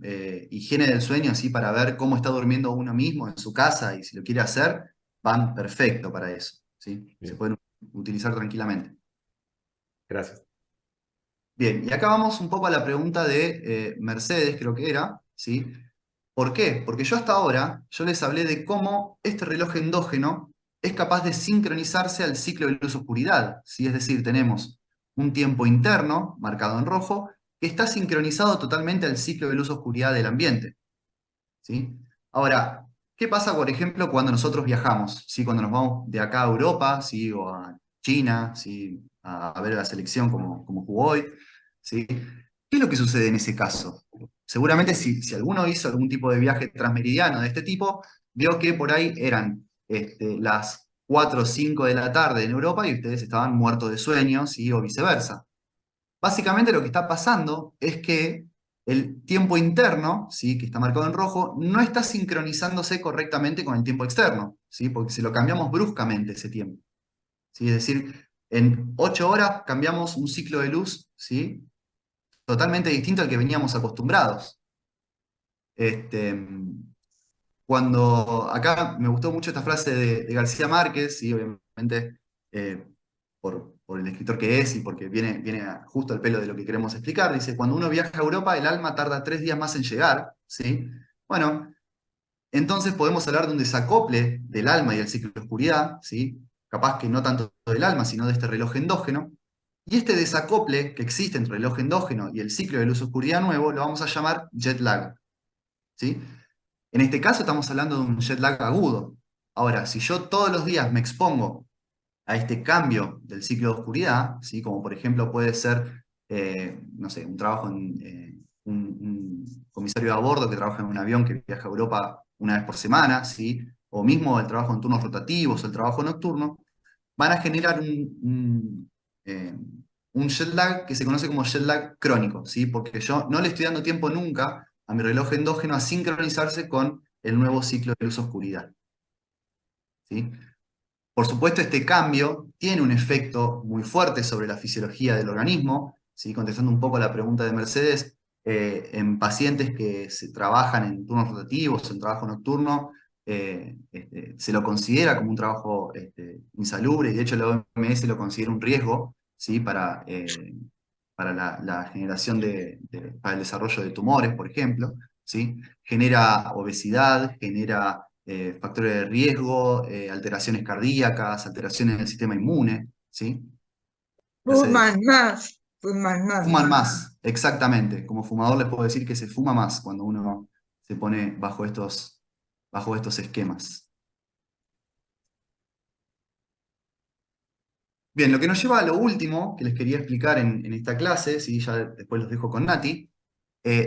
higiene del sueño, así para ver cómo está durmiendo uno mismo en su casa y si lo quiere hacer, van perfecto para eso, ¿sí? Se bien, pueden utilizar tranquilamente. gracias. Bien, y acá vamos un poco a la pregunta de Mercedes, creo que era, ¿sí? ¿Por qué? Porque yo hasta ahora, yo les hablé de cómo este reloj endógeno es capaz de sincronizarse al ciclo de luz-oscuridad, ¿sí? Es decir, tenemos un tiempo interno, marcado en rojo, que está sincronizado totalmente al ciclo de luz-oscuridad del ambiente, ¿sí? Ahora, ¿qué pasa, por ejemplo, cuando nosotros viajamos? ¿Sí? Cuando nos vamos de acá a Europa, ¿sí? O a China, ¿sí? A ver la selección como jugó hoy, ¿sí? ¿Qué es lo que sucede en ese caso? Seguramente si alguno hizo algún tipo de viaje transmeridiano de este tipo, vio que por ahí eran las 4 o 5 de la tarde en Europa y ustedes estaban muertos de sueño, ¿sí? O viceversa. Básicamente lo que está pasando es que el tiempo interno, ¿sí? Que está marcado en rojo, no está sincronizándose correctamente con el tiempo externo, ¿sí? Porque se lo cambiamos bruscamente ese tiempo, ¿sí? Es decir, En 8 horas cambiamos un ciclo de luz, ¿sí? Totalmente distinto al que veníamos acostumbrados. Cuando acá me gustó mucho esta frase de García Márquez, y obviamente eh, por el escritor que es y porque viene justo al pelo de lo que queremos explicar, dice, cuando uno viaja a Europa, el alma tarda 3 días más en llegar, ¿sí? Bueno, entonces podemos hablar de un desacople del alma y el ciclo de oscuridad, ¿sí? Capaz que no tanto del alma, sino de este reloj endógeno. Y este desacople que existe entre el reloj endógeno y el ciclo de luz-oscuridad nuevo lo vamos a llamar jet lag, ¿sí? En este caso estamos hablando de un jet lag agudo. Ahora, si yo todos los días me expongo a este cambio del ciclo de oscuridad, ¿sí? Como por ejemplo puede ser, no sé, un trabajo en un comisario de a bordo que trabaja en un avión que viaja a Europa una vez por semana, ¿sí? O mismo el trabajo en turnos rotativos, el trabajo nocturno, van a generar un jet lag que se conoce como jet lag crónico, ¿sí? Porque yo no le estoy dando tiempo nunca a mi reloj endógeno a sincronizarse con el nuevo ciclo de luz-oscuridad, ¿sí? Por supuesto, este cambio tiene un efecto muy fuerte sobre la fisiología del organismo, ¿sí? Contestando un poco a la pregunta de Mercedes, en pacientes que trabajan en turnos rotativos, en trabajo nocturno, se lo considera como un trabajo insalubre, y de hecho la OMS lo considera un riesgo, ¿sí? Para la generación para el desarrollo de tumores, por ejemplo, ¿sí? Genera obesidad, genera factores de riesgo, alteraciones cardíacas, alteraciones del sistema inmune, ¿sí? Fuman Mercedes. más, fuman más. Fuman más, exactamente. Como fumador les puedo decir que se fuma más cuando uno se pone bajo estos esquemas. Bien, lo que nos lleva a lo último que les quería explicar en esta clase, ¿sí? Ya después los dejo con Nati,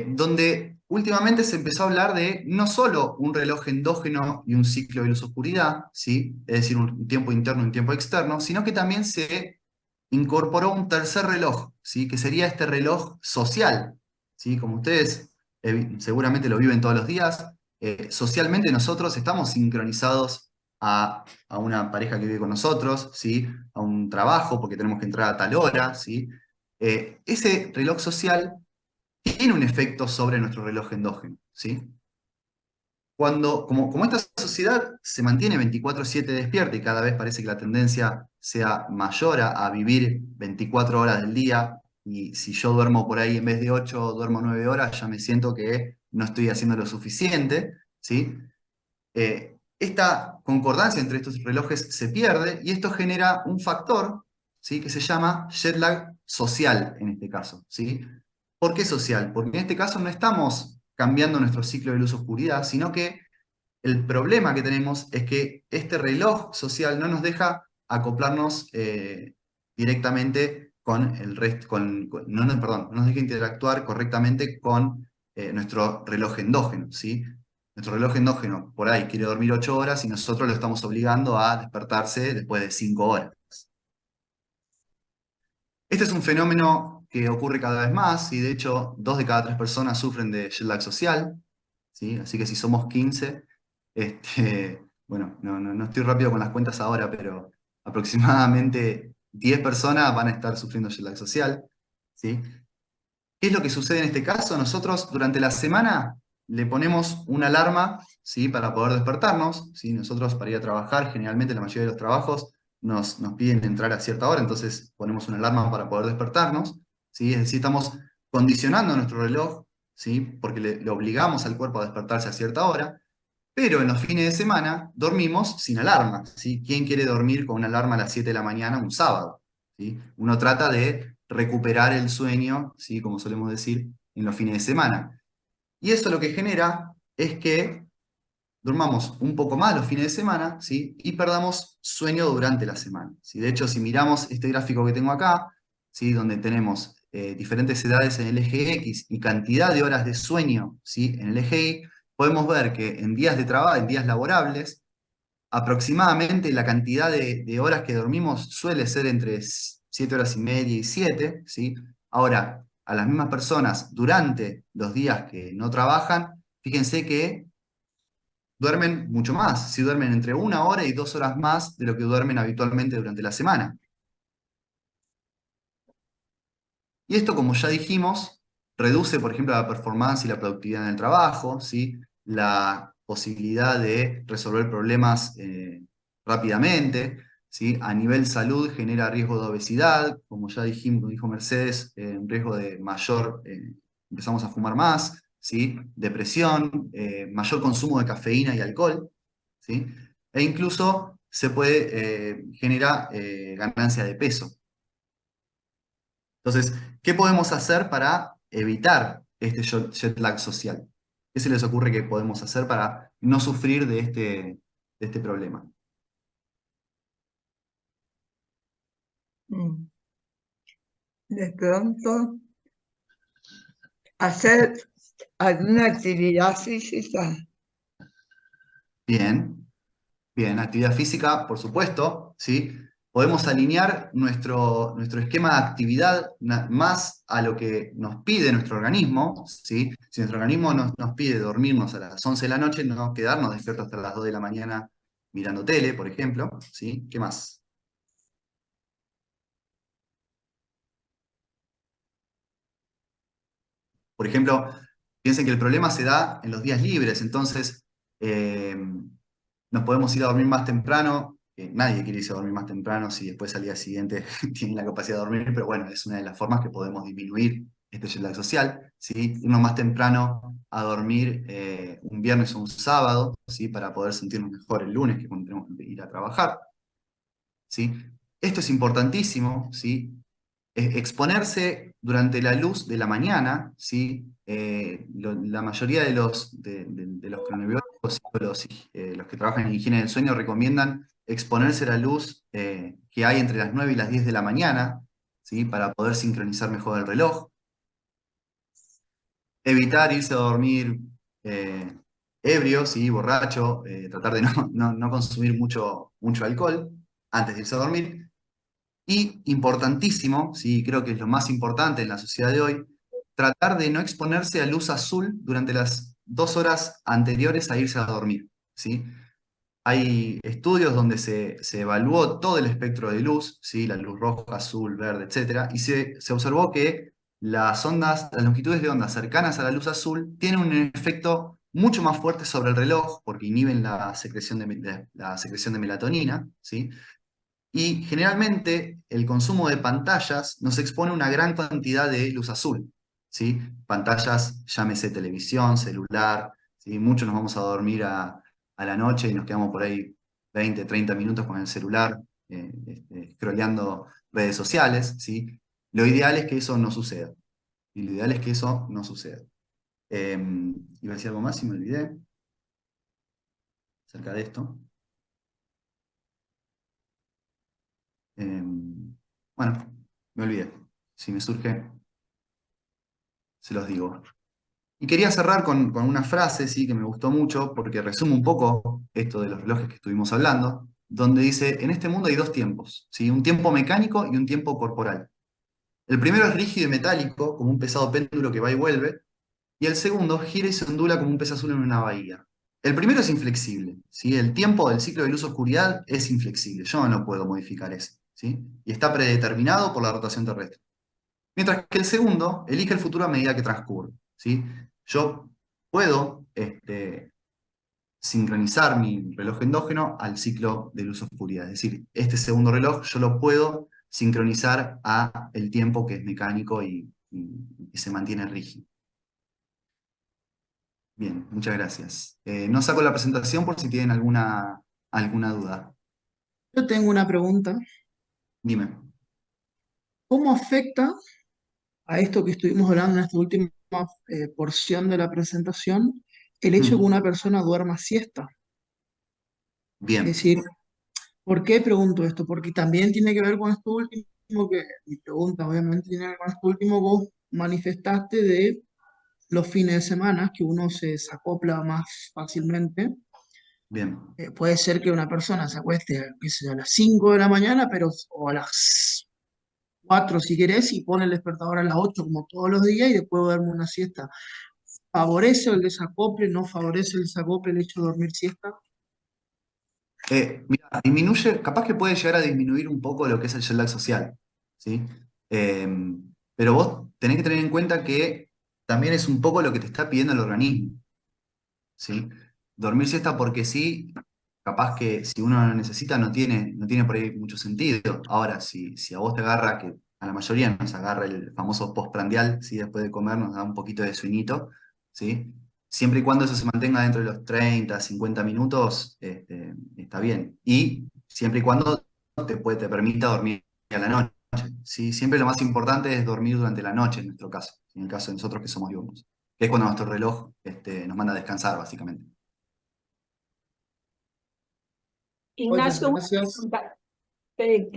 donde últimamente se empezó a hablar de no solo un reloj endógeno y un ciclo de luz-oscuridad, ¿sí? Es decir, un tiempo interno y un tiempo externo, sino que también se incorporó un tercer reloj, ¿sí? Que sería este reloj social, ¿sí? Como ustedes seguramente lo viven todos los días, socialmente nosotros estamos sincronizados a una pareja que vive con nosotros, ¿sí? A un trabajo porque tenemos que entrar a tal hora, ¿sí? Ese reloj social tiene un efecto sobre nuestro reloj endógeno, ¿sí? Como esta sociedad se mantiene 24/7 despierta y cada vez parece que la tendencia sea mayor a vivir 24 horas del día, y si yo duermo por ahí en vez de 8, duermo 9 horas, ya me siento que no estoy haciendo lo suficiente, ¿sí? Esta concordancia entre estos relojes se pierde y esto genera un factor, ¿sí? Que se llama jet lag social en este caso, ¿sí? ¿Por qué social? Porque en este caso no estamos cambiando nuestro ciclo de luz-oscuridad, sino que el problema que tenemos es que este reloj social no nos deja acoplarnos directamente con el resto, perdón, no nos deja interactuar correctamente con nuestro reloj endógeno, ¿sí? Nuestro reloj endógeno por ahí quiere dormir 8 horas y nosotros lo estamos obligando a despertarse después de 5 horas. Este es un fenómeno que ocurre cada vez más, y de hecho 2 de cada 3 personas sufren de jet lag social, ¿sí? Así que si somos 15, bueno, no estoy rápido con las cuentas ahora, pero aproximadamente 10 personas van a estar sufriendo jet lag social, ¿sí? ¿Qué es lo que sucede en este caso? Nosotros durante la semana le ponemos una alarma, ¿sí? Para poder despertarnos, ¿sí? Nosotros para ir a trabajar, generalmente la mayoría de los trabajos nos piden entrar a cierta hora, entonces ponemos una alarma para poder despertarnos, ¿sí? Es decir, estamos condicionando nuestro reloj, ¿sí? Porque le obligamos al cuerpo a despertarse a cierta hora, pero en los fines de semana dormimos sin alarma, ¿sí? ¿Quién quiere dormir con una alarma a las 7 de la mañana un sábado? ¿Sí? Uno trata de recuperar el sueño, ¿sí? Como solemos decir, en los fines de semana. Y eso lo que genera es que durmamos un poco más los fines de semana, ¿sí? Y perdamos sueño durante la semana, ¿sí? De hecho, si miramos este gráfico que tengo acá, ¿sí? Donde tenemos diferentes edades en el eje X y cantidad de horas de sueño, ¿sí? En el eje Y, podemos ver que en días de trabajo, en días laborables, aproximadamente la cantidad de horas que dormimos suele ser entre 7 horas y media y 7, ¿sí? Ahora, a las mismas personas durante los días que no trabajan, fíjense que duermen mucho más, si duermen entre 1 hora y 2 horas más de lo que duermen habitualmente durante la semana. Y esto, como ya dijimos, reduce, por ejemplo, la performance y la productividad en el trabajo, ¿sí? La posibilidad de resolver problemas rápidamente, ¿sí? A nivel salud genera riesgo de obesidad, como ya dijimos, dijo Mercedes, un riesgo de mayor, empezamos a fumar más, ¿sí? Depresión, mayor consumo de cafeína y alcohol, ¿sí? E incluso se puede generar ganancia de peso. Entonces, ¿qué podemos hacer para evitar este jet lag social? ¿Qué se les ocurre que podemos hacer para no sufrir de este problema? Mm. De pronto, hacer alguna actividad física. Bien, bien, actividad física, por supuesto, ¿sí? Podemos alinear nuestro esquema de actividad más a lo que nos pide nuestro organismo, ¿sí? Si nuestro organismo nos pide dormirnos a las 11 de la noche, no quedarnos despiertos hasta las 2 de la mañana mirando tele, por ejemplo, ¿sí? ¿Qué más? Por ejemplo, piensen que el problema se da en los días libres, entonces eh, nos podemos ir a dormir más temprano. Nadie quiere irse a dormir más temprano si después al día siguiente tienen la capacidad de dormir, pero bueno, es una de las formas que podemos disminuir este jet lag social, ¿sí? Irnos más temprano a dormir un viernes o un sábado, ¿sí? Para poder sentirnos mejor el lunes que cuando tenemos que ir a trabajar, ¿sí? Esto es importantísimo, ¿sí? Exponerse durante la luz de la mañana, ¿sí? La mayoría de los cronobiólogos, los que trabajan en higiene del sueño recomiendan exponerse a la luz que hay entre las 9 y las 10 de la mañana, ¿sí? Para poder sincronizar mejor el reloj. Evitar irse a dormir eh, ebrio, ¿sí? Borracho, tratar de no consumir mucho alcohol antes de irse a dormir. Y importantísimo, sí, creo que es lo más importante en la sociedad de hoy, tratar de no exponerse a luz azul durante las 2 horas anteriores a irse a dormir, ¿sí? Hay estudios donde se evaluó todo el espectro de luz, ¿sí? La luz roja, azul, verde, etcétera, y se observó que las longitudes de onda cercanas a la luz azul tienen un efecto mucho más fuerte sobre el reloj porque inhiben la secreción de melatonina, ¿sí? Y generalmente el consumo de pantallas nos expone una gran cantidad de luz azul, ¿sí? Pantallas, llámese televisión, celular, ¿sí? Muchos nos vamos a dormir a la noche y nos quedamos por ahí 20, 30 minutos con el celular, scrolleando redes sociales, ¿sí? Lo ideal es que eso no suceda. Y lo ideal es que eso no suceda. Iba a decir algo más y me olvidé acerca de esto. Bueno, me olvidé. Si me surge, se los digo. Y quería cerrar con una frase, sí, que me gustó mucho, porque resume un poco esto de los relojes que estuvimos hablando, donde dice, en este mundo hay dos tiempos, ¿sí? Un tiempo mecánico y un tiempo corporal. El primero es rígido y metálico, como un pesado péndulo que va y vuelve, y el segundo gira y se ondula como un pez azul en una bahía. El primero es inflexible, ¿sí? El tiempo del ciclo de luz-oscuridad es inflexible, yo no puedo modificar eso, ¿sí? Y está predeterminado por la rotación terrestre. Mientras que el segundo elige el futuro a medida que transcurre, ¿sí? Yo puedo sincronizar mi reloj endógeno al ciclo de luz-oscuridad. Es decir, este segundo reloj yo lo puedo sincronizar a el tiempo que es mecánico y se mantiene rígido. Bien, muchas gracias. No saco la presentación por si tienen alguna duda. Yo tengo una pregunta. Dime. ¿Cómo afecta a esto que estuvimos hablando en esta última porción de la presentación el hecho de que Mm, una persona duerma siesta? Es Bien. decir, ¿por qué pregunto esto? Porque también tiene que ver con esto último que mi pregunta obviamente tiene que ver con esto último que vos manifestaste de los fines de semana, que uno se desacopla más fácilmente. Bien. Puede ser que una persona se acueste, qué sé yo, a las 5 de la mañana, pero, o a las 4 si querés, y pone el despertador a las 8 como todos los días y después duerme una siesta. ¿Favorece el desacople? ¿No favorece el desacople el hecho de dormir siesta? Mira, disminuye, capaz que puede llegar a disminuir un poco lo que es el jet lag social, ¿sí? pero vos tenés que tener en cuenta que también es un poco lo que te está pidiendo el organismo, ¿sí? Dormir siesta porque sí, capaz que si uno lo necesita no tiene por ahí mucho sentido. Ahora, si a vos te agarra, que a la mayoría nos agarra el famoso postprandial, ¿sí? Después de comer nos da un poquito de sueñito, ¿sí? Siempre y cuando eso se mantenga dentro de los 30, 50 minutos, está bien. Y siempre y cuando te permita dormir a la noche, ¿sí? Siempre lo más importante es dormir durante la noche, en nuestro caso, en el caso de nosotros que somos diurnos, que es cuando nuestro reloj nos manda a descansar, básicamente. Oigan, Ignacio, una gracias. pregunta, eh,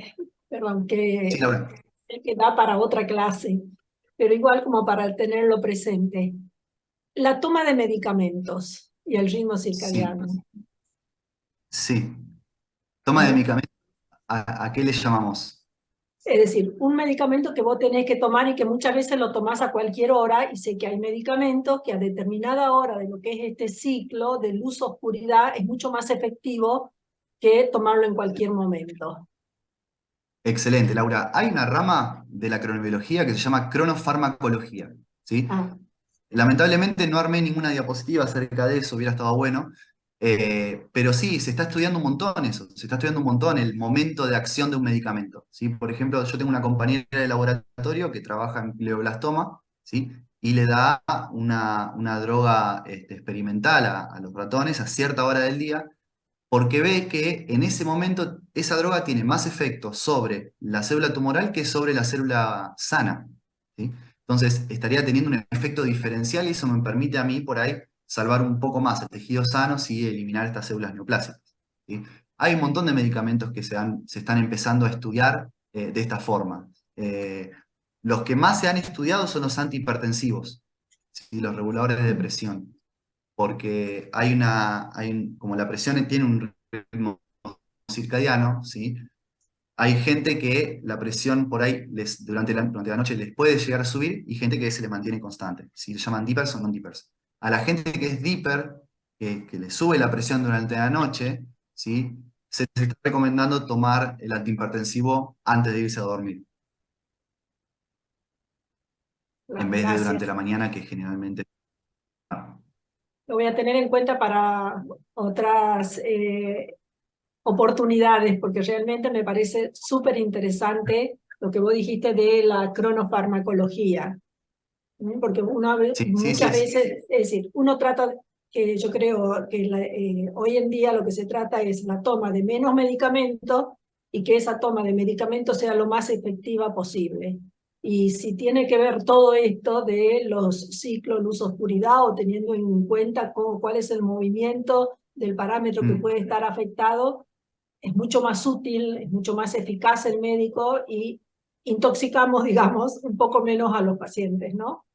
perdón, Sí, que, Laura. que da para otra clase, pero igual como para tenerlo presente. La toma de medicamentos y el ritmo Sí, circadiano. sí. Toma de ¿No? medicamentos, ¿a qué le llamamos? Es decir, un medicamento que vos tenés que tomar y que muchas veces lo tomás a cualquier hora, y sé que hay medicamentos que a determinada hora de lo que es este ciclo de luz-oscuridad es mucho más efectivo que tomarlo en cualquier momento. Excelente, Laura. Hay una rama de la cronobiología que se llama cronofarmacología, ¿sí? Ah, Lamentablemente no armé ninguna diapositiva acerca de eso, hubiera estado bueno, pero sí, se está estudiando un montón eso, se está estudiando un montón el momento de acción de un medicamento, ¿sí? Por ejemplo, yo tengo una compañera de laboratorio que trabaja en glioblastoma, ¿sí? Y le da una droga experimental a los ratones a cierta hora del día, porque ve que en ese momento esa droga tiene más efecto sobre la célula tumoral que sobre la célula sana, ¿sí? Entonces estaría teniendo un efecto diferencial y eso me permite a mí por ahí salvar un poco más el tejido sano y eliminar estas células neoplásicas, ¿sí? Hay un montón de medicamentos que se están empezando a estudiar de esta forma. Los que más se han estudiado son los antihipertensivos, ¿sí? Los reguladores de presión, porque como la presión tiene un ritmo circadiano, ¿sí? Hay gente que la presión por ahí durante la noche les puede llegar a subir y gente que se le mantiene constante. Si le llaman dippers o non-dippers. A la gente que es dipper, que le sube la presión durante la noche, ¿sí? Se les está recomendando tomar el antihipertensivo antes de irse a dormir, en vez de durante gracias. la mañana, que generalmente... Lo voy a tener en cuenta para otras oportunidades, porque realmente me parece súper interesante lo que vos dijiste de la cronofarmacología. Porque Sí, sí, sí, muchas veces, es decir, uno trata, que yo creo que hoy en día lo que se trata es la toma de menos medicamentos y que esa toma de medicamentos sea lo más efectiva posible. Y si tiene que ver todo esto de los ciclos luz-oscuridad o teniendo en cuenta cuál es el movimiento del parámetro que puede estar afectado, es mucho más útil, es mucho más eficaz el médico y intoxicamos, digamos, un poco menos a los pacientes, ¿no?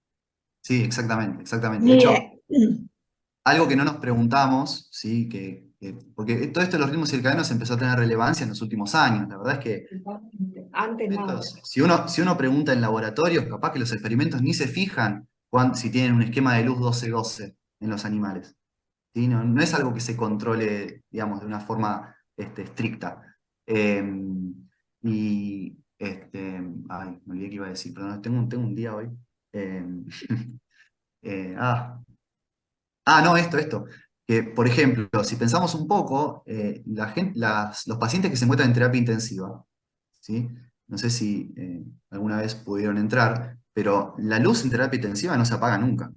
sí, exactamente, exactamente. De Y, hecho, algo que no nos preguntamos, ¿sí? Porque todo esto de los ritmos circadianos empezó a tener relevancia en los últimos años. La verdad es que Antes nada. si uno pregunta en laboratorios, capaz que los experimentos ni se fijan si tienen un esquema de luz 12-12 en los animales, ¿sí? No es algo que se controle, digamos, de una forma estricta. Eh, ay, me olvidé qué iba a decir, perdón, tengo un día hoy. Eh, eh, ah, no, esto. Que, por ejemplo, si pensamos un poco, los pacientes que se encuentran en terapia intensiva, ¿sí? No sé si alguna vez pudieron entrar, pero la luz en terapia intensiva no se apaga nunca,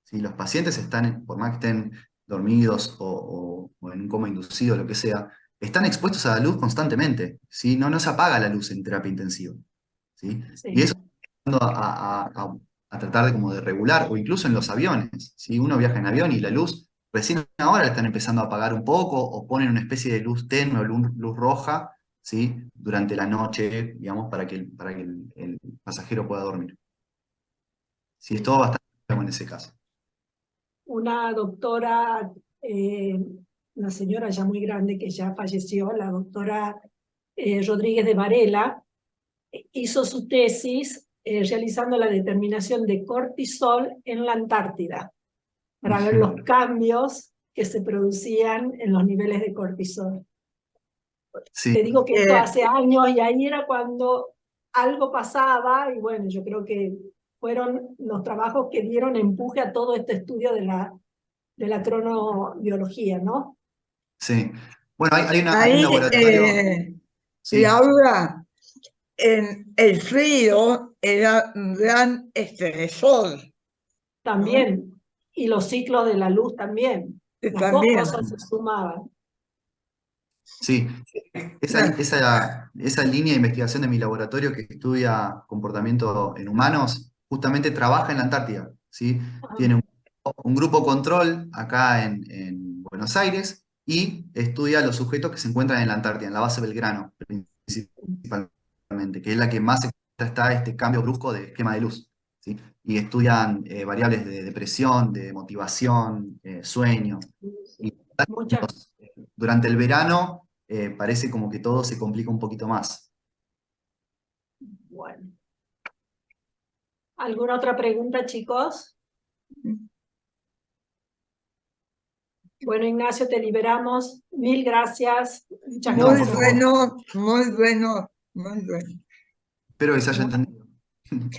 ¿sí? Los pacientes están, por más que estén dormidos o en un coma inducido, lo que sea, están expuestos a la luz constantemente, ¿sí? No se apaga la luz en terapia intensiva, ¿sí? Y eso Sí, a tratar de como de regular, o incluso en los aviones. Si uno viaja en avión y la luz recién ahora la están empezando a apagar un poco, o ponen una especie de luz tenue o luz roja, ¿sí? Durante la noche, digamos, para que el pasajero pueda dormir. Sí, es sí. todo bastante bueno en ese caso. Una doctora, una señora ya muy grande que ya falleció, la doctora Rodríguez de Varela, hizo su tesis realizando la determinación de cortisol en la Antártida para ver los cambios que se producían en los niveles de cortisol. Sí, Te digo que esto hace años y ahí era cuando algo pasaba y bueno, yo creo que fueron los trabajos que dieron empuje a todo este estudio de la cronobiología, ¿no? Sí. Bueno, hay un Ahí, laboratorio. Sí, Laura, el frío era un gran estresor, ¿no? También, y los ciclos de la luz también. Que Las dos también. cosas se sumaban. sí. Esa línea de investigación de mi laboratorio que estudia comportamiento en humanos, justamente trabaja en la Antártida, ¿sí? Tiene un grupo control acá en Buenos Aires y estudia a los sujetos que se encuentran en la Antártida, en la base Belgrano, principalmente, que es la que más expuesta está este cambio brusco de esquema de luz, ¿sí? Y estudian variables de depresión, de motivación, sueño. Y Muchas, durante el verano parece como que todo se complica un poquito más. bueno. ¿Alguna otra pregunta, chicos? Bueno, Ignacio, te liberamos. Mil gracias. Muchas No, por Muy gracias. favor. bueno, muy bueno, muy bueno. Espero que se haya Bueno, entendido.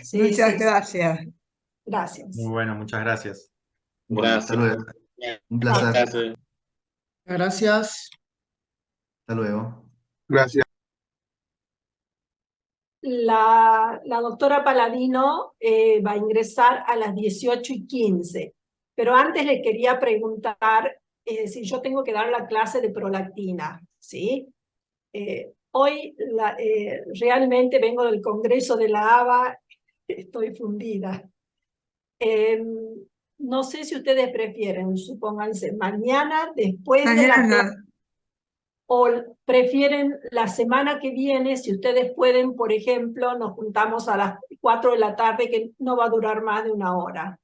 sí, Muchas sí, gracias. gracias. Muy bueno, muchas gracias. Bueno, hasta Gracias. luego. Un placer. Gracias. Gracias. Hasta luego. Gracias. La doctora Paladino va a ingresar a las 18:15, pero antes le quería preguntar si yo tengo que dar la clase de prolactina, ¿sí? Hoy realmente vengo del Congreso de la ABA, estoy fundida. No sé si ustedes prefieren, supónganse, mañana después de la clase, Mañana, o prefieren la semana que viene, si ustedes pueden, por ejemplo, nos juntamos a las 4 de la tarde, que no va a durar más de 1 hora.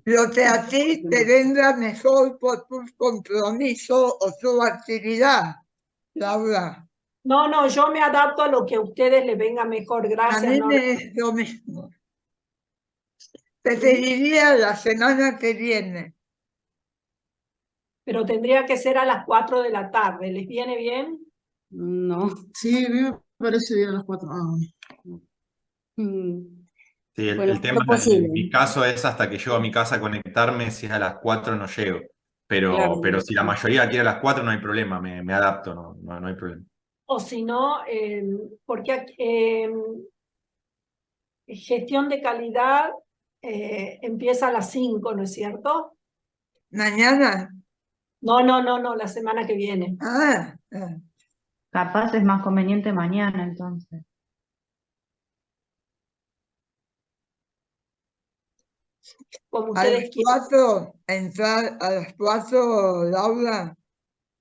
lo que a ti te venga mejor por tu compromiso o tu actividad, Laura. No, no, yo me adapto a lo que a ustedes les venga mejor, A gracias, mí Norma. me es lo mismo. Preferiría la semana que viene. Pero tendría que ser a las 4 de la tarde, ¿les viene bien? No. Sí, a mí me parece bien a las 4. Mm, Sí, Bueno, el tema lo posible. en mi caso es hasta que llego a mi casa a conectarme, si es a las 4 no llego. Claro. Pero si la mayoría quiere a las 4 no hay problema, me adapto, no hay problema. O si no, porque gestión de calidad empieza a las 5, ¿no es cierto? Mañana. No, la semana que viene. Ah, Capaz es más conveniente mañana, entonces. Como a las ustedes quieran. 4, entrar a las 4, Laura.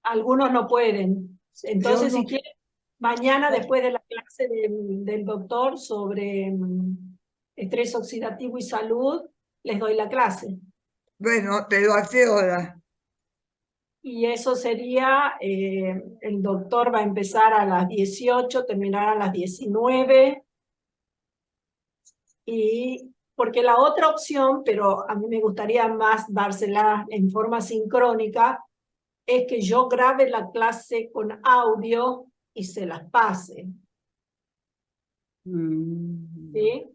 Algunos no pueden. Entonces, Yo no- si quieren, mañana después de la clase del doctor sobre estrés oxidativo y salud, les doy la clase. Bueno, pero ¿a qué hora? Y eso sería, el doctor va a empezar a las 18, terminará a las 19. Y porque la otra opción, pero a mí me gustaría más dársela en forma sincrónica, es que yo grabe la clase con audio y se las pase. Mm, ¿Sí?